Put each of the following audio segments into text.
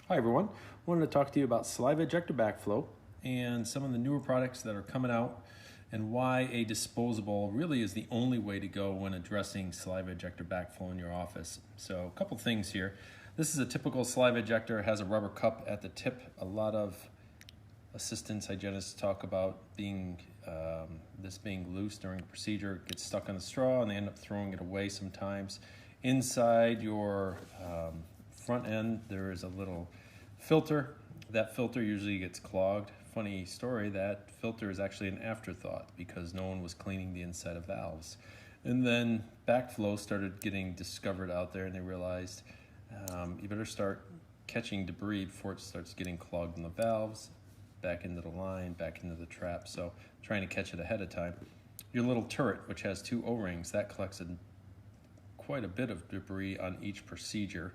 Hi everyone, wanted to talk to you about Saliva Ejector Backflow and some of the newer products that are coming out and why a disposable really is the only way to go when addressing saliva ejector backflow in your office. So a couple things here. This is a typical saliva ejector. It has a rubber cup at the tip. A lot of assistants, hygienists talk about this being loose during a procedure. It gets stuck on the straw and they end up throwing it away sometimes. Inside your front end there is a little filter. That filter usually gets clogged. Funny story, that filter is actually an afterthought because no one was cleaning the inside of valves. And then backflow started getting discovered out there and they realized you better start catching debris before it starts getting clogged in the valves, back into the line, back into the trap. So trying to catch it ahead of time. Your little turret, which has two O-rings, that collects quite a bit of debris on each procedure.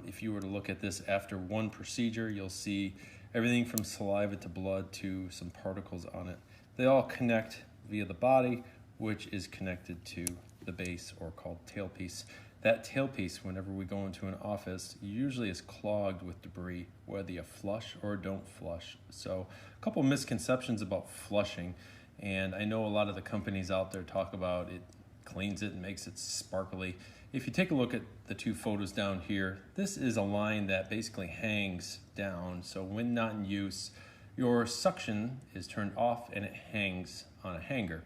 If you were to look at this after one procedure, you'll see everything from saliva to blood to some particles on it. They all connect via the body, which is connected to the base or called tailpiece. That tailpiece, whenever we go into an office, usually is clogged with debris, whether you flush or don't flush. So a couple misconceptions about flushing, and I know a lot of the companies out there talk about it cleans it and makes it sparkly. If you take a look at the two photos down here, this is a line that basically hangs down. So when not in use, your suction is turned off and it hangs on a hanger.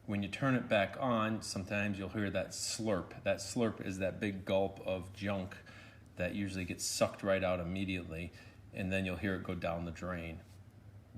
When you turn it back on, sometimes you'll hear that slurp. That slurp is that big gulp of junk that usually gets sucked right out immediately, and then you'll hear it go down the drain.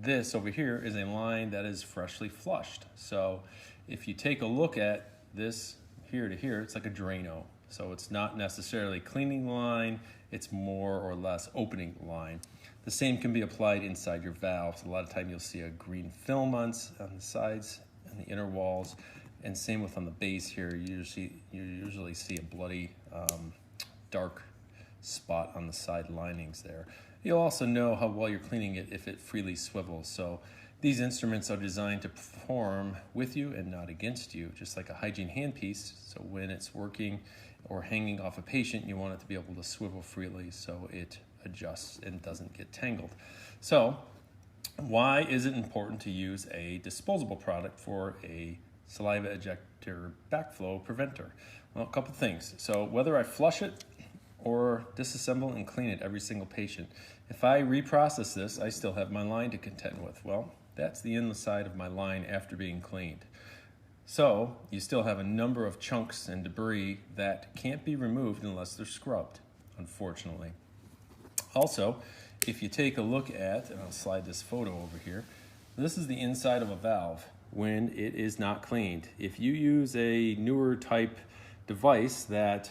This over here is a line that is freshly flushed. So if you take a look at this here to here, it's like a Drano. So it's not necessarily cleaning line, it's more or less opening line. The same can be applied inside your valves. A lot of time you'll see a green film on the sides and the inner walls, and same with on the base here. You usually see a bloody dark spot on the side linings there. You'll also know how well you're cleaning it if it freely swivels. So these instruments are designed to perform with you and not against you, just like a hygiene handpiece. So when it's working or hanging off a patient, you want it to be able to swivel freely so it adjusts and doesn't get tangled. So why is it important to use a disposable product for a saliva ejector backflow preventer? Well, a couple things. So whether I flush it or disassemble and clean it every single patient, if I reprocess this, I still have my line to contend with. Well, that's the inside of my line after being cleaned. So you still have a number of chunks and debris that can't be removed unless they're scrubbed, unfortunately. Also, if you take a look at, and I'll slide this photo over here, this is the inside of a valve when it is not cleaned. If you use a newer type device that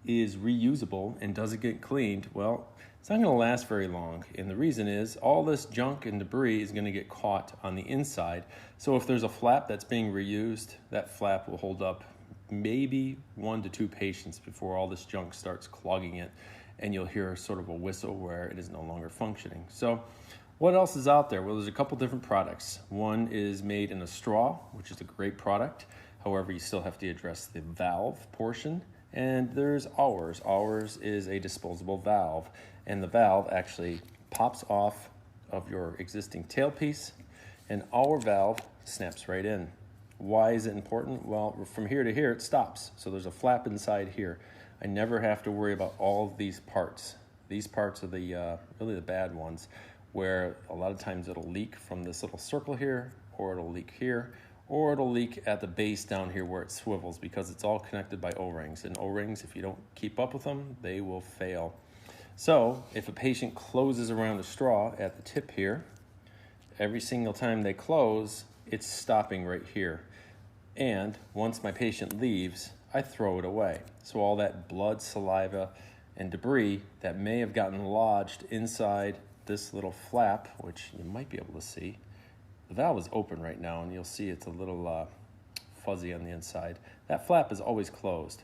is reusable and doesn't get cleaned, well, it's not going to last very long. And the reason is all this junk and debris is going to get caught on the inside. So if there's a flap that's being reused, that flap will hold up maybe 1 to 2 patients before all this junk starts clogging it, and you'll hear sort of a whistle where it is no longer functioning. So what else is out there? Well, there's a couple different products. One is made in a straw, which is a great product. However, you still have to address the valve portion. And there's ours. Ours is a disposable valve, and the valve actually pops off of your existing tailpiece, and our valve snaps right in. Why is it important? Well, from here to here it stops, so there's a flap inside here. I never have to worry about all of these parts. These parts are the really the bad ones, where a lot of times it'll leak from this little circle here, or it'll leak here, or it'll leak at the base down here where it swivels, because it's all connected by O-rings. And O-rings, if you don't keep up with them, they will fail. So if a patient closes around a straw at the tip here, every single time they close, it's stopping right here. And once my patient leaves, I throw it away. So all that blood, saliva, and debris that may have gotten lodged inside this little flap, which you might be able to see. The valve is open right now, and you'll see it's a little fuzzy on the inside. That flap is always closed.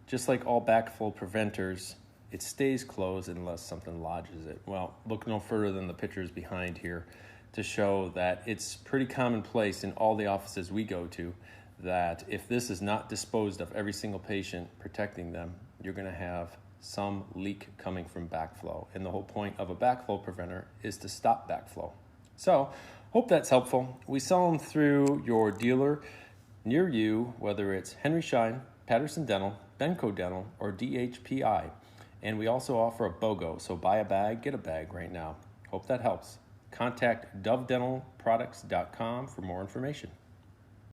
Just like all backflow preventers, it stays closed unless something lodges it. Well, look no further than the pictures behind here to show that it's pretty commonplace in all the offices we go to that if this is not disposed of every single patient, protecting them, you're going to have some leak coming from backflow. And the whole point of a backflow preventer is to stop backflow. So, hope that's helpful. We sell them through your dealer near you, whether it's Henry Schein, Patterson Dental, Benco Dental, or DHPI. And we also offer a BOGO, so buy a bag, get a bag right now. Hope that helps. Contact dovedentalproducts.com for more information.